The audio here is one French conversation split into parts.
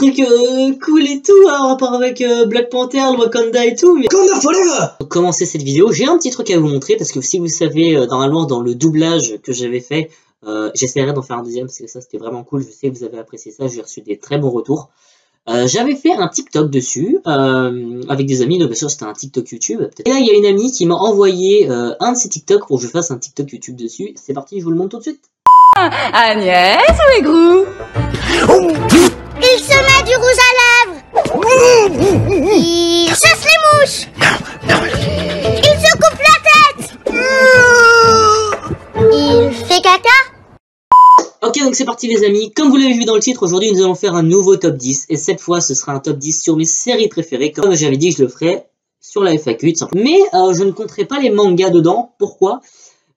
trucs cool et tout, hein, en rapport avec Black Panther, le Wakanda et tout. Mais Wakanda Forever! Pour commencer cette vidéo, j'ai un petit truc à vous montrer, parce que si vous savez, normalement dans le doublage que j'avais fait, j'essaierai d'en faire un deuxième, parce que ça c'était vraiment cool, je sais que vous avez apprécié ça, j'ai reçu des très bons retours. J'avais fait un TikTok dessus, avec des amis, donc bien sûr c'était un TikTok YouTube. Et là il y a une amie qui m'a envoyé un de ses TikTok pour que je fasse un TikTok YouTube dessus. C'est parti, je vous le montre tout de suite. Agnès, où est Grou? Il se met du rouge à lèvres. Il chasse les mouches. Il se coupe la tête. Il fait caca. Ok, donc c'est parti les amis. Comme vous l'avez vu dans le titre, aujourd'hui nous allons faire un nouveau top 10. Et cette fois ce sera un top 10 sur mes séries préférées. Comme j'avais dit, je le ferai sur la FAQ. Mais je ne compterai pas les mangas dedans. Pourquoi?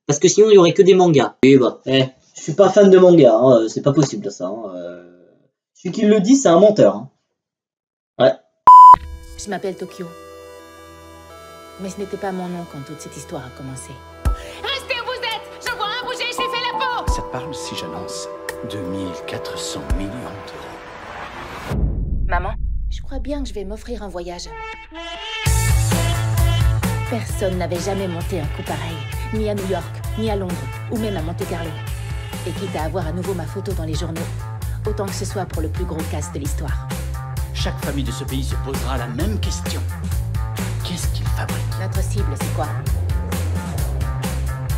Parce que sinon il n'y aurait que des mangas. Et bah, je suis pas fan de manga, hein. C'est pas possible ça. Celui qui le dit, c'est un menteur. Hein. Ouais. Je m'appelle Tokyo. Mais ce n'était pas mon nom quand toute cette histoire a commencé. Restez où vous êtes! Je vois un bouger, j'ai fait la peau! Ça te parle si j'annonce 2400 millions d'euros. Maman, je crois bien que je vais m'offrir un voyage. Personne n'avait jamais monté un coup pareil. Ni à New York, ni à Londres, ou même à Monte-Carlo. Et quitte à avoir à nouveau ma photo dans les journaux, autant que ce soit pour le plus gros casse de l'histoire. Chaque famille de ce pays se posera la même question. Qu'est-ce qu'ils fabriquent? Notre cible, c'est quoi?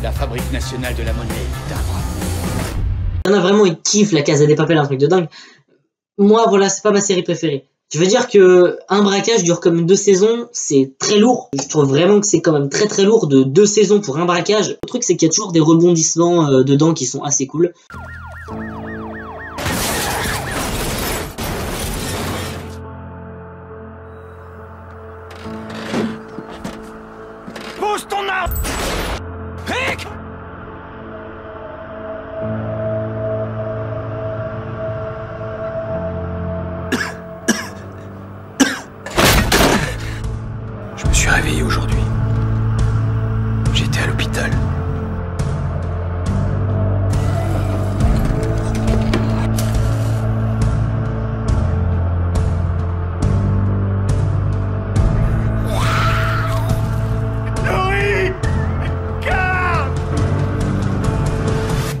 La Fabrique nationale de la monnaie et du timbre. Il y en a vraiment, ils kiffent la Casa des Papel, un truc de dingue. Moi, voilà, c'est pas ma série préférée. Je veux dire que un braquage dure comme 2 saisons, c'est très lourd. Je trouve vraiment que c'est quand même très lourd de 2 saisons pour un braquage. Le truc, c'est qu'il y a toujours des rebondissements dedans qui sont assez cool. Pousse ton arme! Rick! Je me suis réveillé aujourd'hui. J'étais à l'hôpital.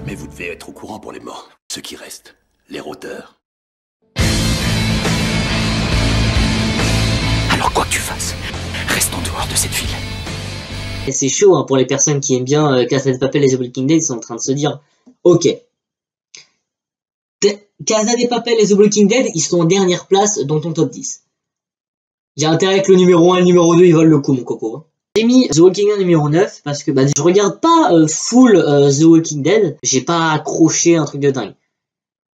Mais vous devez être au courant pour les morts. Ceux qui restent, les rôdeurs. Alors quoi que tu fasses, reste en dehors de cette ville. Et c'est chaud hein, pour les personnes qui aiment bien Casa des Papel et The Walking Dead, ils sont en train de se dire ok, Casa des Papel et The Walking Dead, ils sont en dernière place dans ton top 10. J'ai intérêt que le numéro 1 et le numéro 2 ils volent le coup mon coco. J'ai mis The Walking Dead numéro 9 parce que je regarde pas full The Walking Dead, j'ai pas accroché un truc de dingue.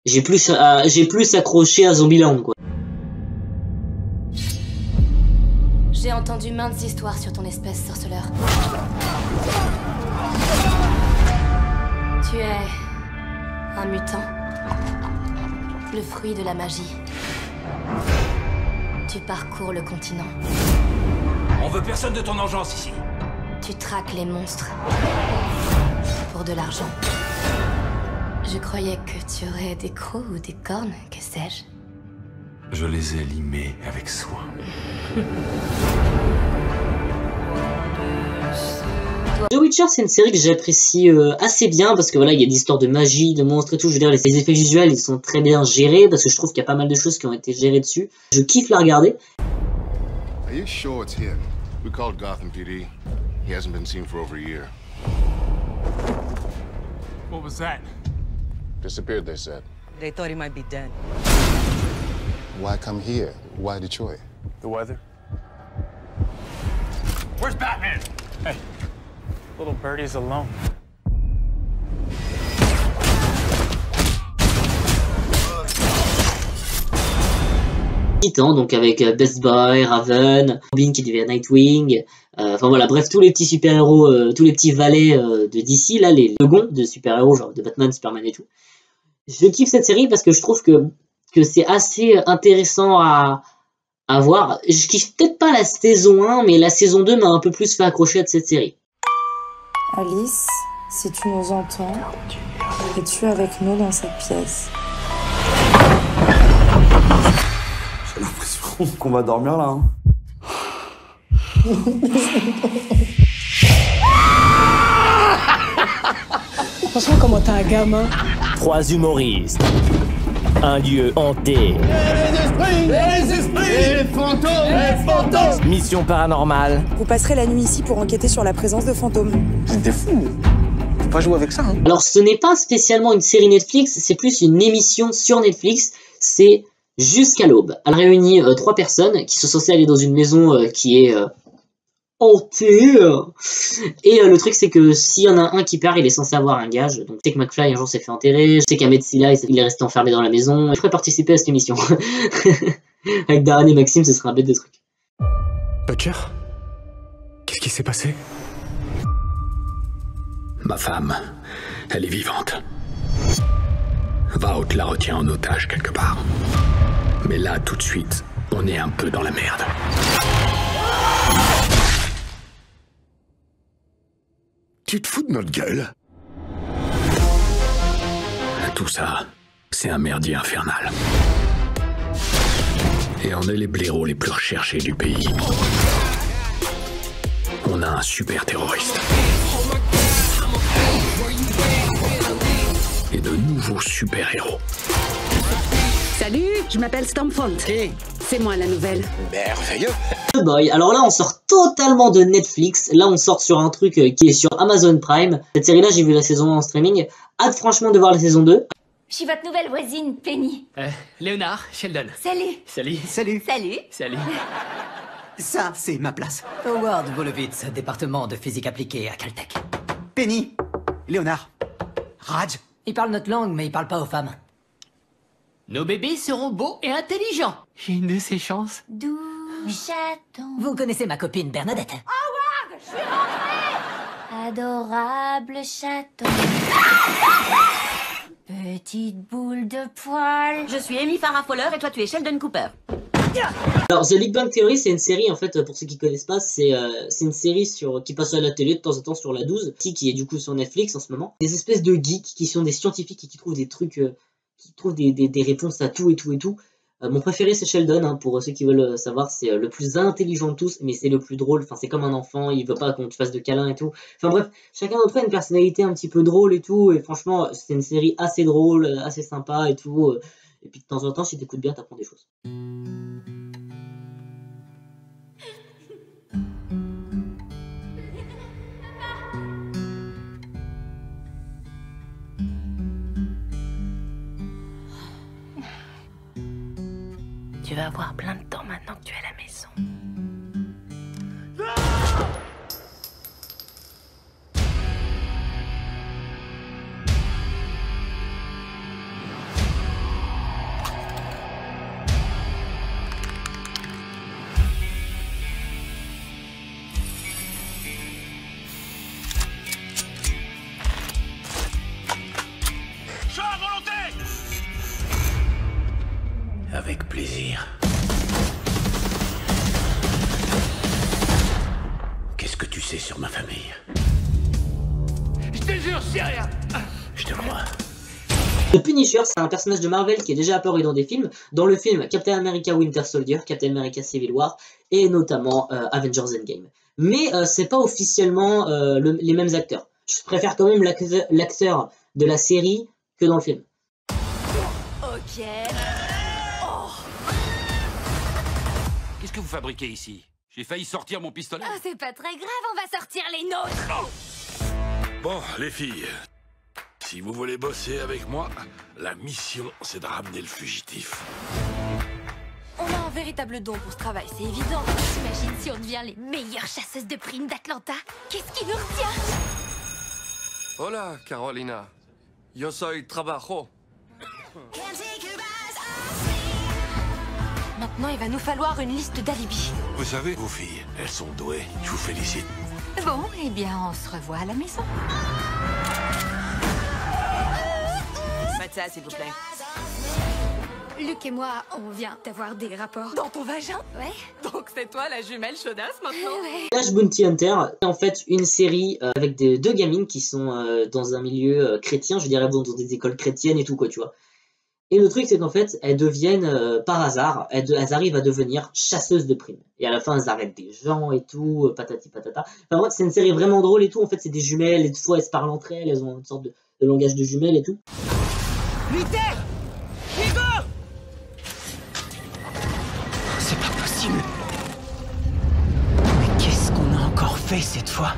J'ai plus accroché à Zombieland quoi. J'ai entendu maintes histoires sur ton espèce, sorceleur. Tu es un mutant, le fruit de la magie. Tu parcours le continent. On veut personne de ton engeance ici. Tu traques les monstres pour de l'argent. Je croyais que tu aurais des crocs ou des cornes, que sais-je. Je les ai limés avec soin. The Witcher, c'est une série que j'apprécie assez bien parce que voilà, il y a des histoires de magie, de monstres et tout. Je veux dire, les effets visuels, ils sont très bien gérés parce que je trouve qu'il y a pas mal de choses qui ont été gérées dessus. Je kiffe la regarder. Are you sure it's him? We called Gotham PD. He hasn't been seen for over a year. What was that? Disappeared, they said. They thought he might be dead. Why come here? Why Detroit? The weather? Where's Batman? Hey, little birdie's alone. Donc avec Best Boy, Raven, Robin qui devient Nightwing, enfin voilà, bref, tous les petits super-héros, tous les petits valets de DC, là, les seconds de super-héros, genre de Batman, Superman et tout. Je kiffe cette série parce que je trouve que c'est assez intéressant à voir. Je kiffe peut-être pas la saison 1, mais la saison 2 m'a un peu plus fait accrocher à cette série. Alice, si tu nous entends, es-tu avec nous dans cette pièce? J'ai l'impression qu'on va dormir là. Hein. Franchement, comment t'as un gamin? 3 humoristes. Un lieu hanté. Les esprits, les fantômes. Mission paranormale. Vous passerez la nuit ici pour enquêter sur la présence de fantômes. T'es fou. Faut pas jouer avec ça. Hein. Alors ce n'est pas spécialement une série Netflix, c'est plus une émission sur Netflix. C'est Jusqu'à l'aube. Elle réunit 3 personnes qui sont censées aller dans une maison qui est hantée. Et le truc c'est que s'il y en a un qui part, il est censé avoir un gage. Donc je sais que McFly un jour s'est fait enterrer, je sais qu'Ahmed Silla il est resté enfermé dans la maison. Je ferais participer à cette émission. Avec Darren et Maxime, ce serait un bête de truc. Butcher, qu'est-ce qui s'est passé? Ma femme, elle est vivante. Vault la retient en otage quelque part. Mais là, tout de suite, on est un peu dans la merde. Tu te fous de notre gueule? Tout ça, c'est un merdier infernal. Et on est les blaireaux les plus recherchés du pays. On a un super terroriste. Et de nouveaux super-héros. Salut, je m'appelle Stormfront. C'est moi la nouvelle. Merveilleux. The Boy. Alors là, on sort totalement de Netflix. Là, on sort sur un truc qui est sur Amazon Prime. Cette série-là, j'ai vu la saison 1 en streaming. Hâte franchement de voir la saison 2. Je suis votre nouvelle voisine, Penny. Léonard, Sheldon. Salut. Salut. Salut. Salut. Salut. Ça, c'est ma place. Howard Wolowitz, département de physique appliquée à Caltech. Penny. Léonard. Raj. Ils parlent notre langue, mais ils parlent pas aux femmes. Nos bébés seront beaux et intelligents. J'ai une de ces chances. Doux chaton. Vous connaissez ma copine Bernadette? Howard, je suis rentrée. Adorable chaton. Petite boule de poil. Je suis Amy Farrah Fowler et toi tu es Sheldon Cooper. Alors The Big Bang Theory, c'est une série, en fait, pour ceux qui connaissent pas, c'est une série qui passe à la télé de temps en temps sur la 12, qui est du coup sur Netflix en ce moment. Des espèces de geeks qui sont des scientifiques et qui trouvent des trucs, qui trouvent des réponses à tout et tout et tout. Mon préféré c'est Sheldon, hein, pour ceux qui veulent savoir, c'est le plus intelligent de tous, mais c'est le plus drôle, enfin c'est comme un enfant, il veut pas qu'on te fasse de câlins et tout. Enfin bref, chacun d'entre eux a une personnalité un petit peu drôle et tout, et franchement c'est une série assez drôle, assez sympa et tout. Et puis de temps en temps, si t'écoutes bien, t'apprends des choses. Tu vas avoir plein de temps maintenant que tu es à la maison. Avec plaisir. Qu'est-ce que tu sais sur ma famille? Je te jure, je sais rien. Je te crois. The Punisher, c'est un personnage de Marvel qui est déjà apparu dans des films, dans le film Captain America Winter Soldier, Captain America Civil War, et notamment Avengers Endgame. Mais c'est pas officiellement les mêmes acteurs. Je préfère quand même l'acteur de la série que dans le film. Ok. Qu'est-ce que vous fabriquez ici? J'ai failli sortir mon pistolet. Oh, c'est pas très grave, on va sortir les nôtres. Bon, les filles, si vous voulez bosser avec moi, la mission, c'est de ramener le fugitif. On a un véritable don pour ce travail, c'est évident. T'imagines si on devient les meilleures chasseuses de primes d'Atlanta? Qu'est-ce qui nous retient? Hola, Carolina. Yo soy trabajo. Maintenant, il va nous falloir une liste d'alibis. Vous savez, vos filles, elles sont douées. Je vous félicite. Bon, eh bien, on se revoit à la maison. Pas de ça, s'il vous plaît. Luc et moi, on vient d'avoir des rapports. Dans ton vagin? Ouais. Donc c'est toi la jumelle chaudasse maintenant? Ouais. Flash Bounty Hunter, c'est en fait une série avec deux gamines qui sont dans un milieu chrétien, je dirais bon, dans des écoles chrétiennes et tout quoi, tu vois. Et le truc, c'est qu'en fait, elles deviennent, par hasard, elles arrivent à devenir chasseuses de primes. Et à la fin, elles arrêtent des gens et tout, patati patata. Enfin, moi, c'est une série vraiment drôle et tout. En fait, c'est des jumelles, et des fois, elles se parlent entre elles, elles ont une sorte de langage de jumelles et tout. Luther! Igor! C'est pas possible. Mais qu'est-ce qu'on a encore fait cette fois?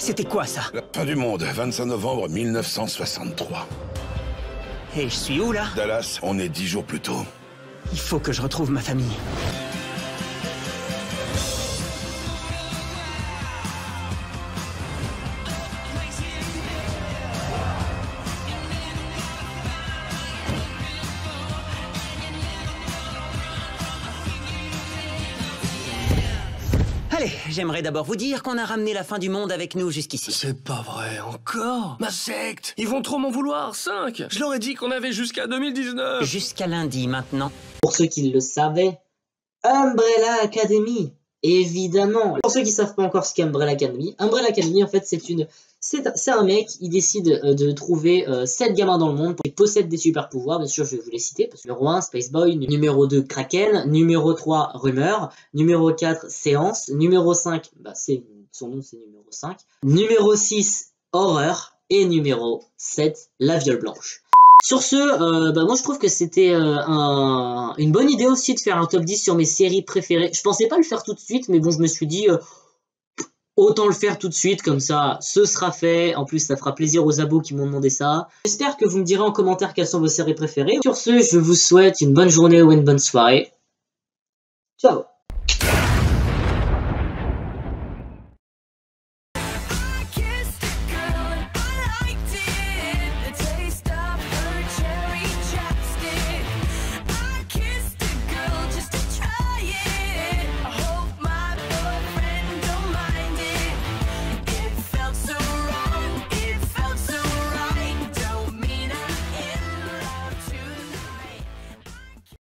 C'était quoi ça? La fin du monde, 25 novembre 1963. Et je suis où là? Dallas, on est 10 jours plus tôt. Il faut que je retrouve ma famille. Allez, j'aimerais d'abord vous dire qu'on a ramené la fin du monde avec nous jusqu'ici. C'est pas vrai, encore? Ma secte! Ils vont trop m'en vouloir, 5! Je leur ai dit qu'on avait jusqu'à 2019! Jusqu'à lundi, maintenant. Pour ceux qui le savaient, Umbrella Academy, évidemment. Pour ceux qui savent pas encore ce qu'est Umbrella Academy, en fait, c'est un mec, il décide de trouver 7 gamins dans le monde qui possèdent des super pouvoirs. Bien sûr, je vais vous les citer, parce que numéro 1, Spaceboy, numéro 2, Kraken, numéro 3, Rumeur, numéro 4, Séance, numéro 5, son nom c'est numéro 5, numéro 6, Horreur, et numéro 7, La Viole Blanche. Sur ce, moi je trouve que c'était une bonne idée aussi de faire un top 10 sur mes séries préférées. Je pensais pas le faire tout de suite, mais bon, je me suis dit... autant le faire tout de suite, comme ça, ce sera fait. En plus, ça fera plaisir aux abos qui m'ont demandé ça. J'espère que vous me direz en commentaire quelles sont vos séries préférées. Sur ce, je vous souhaite une bonne journée ou une bonne soirée. Ciao!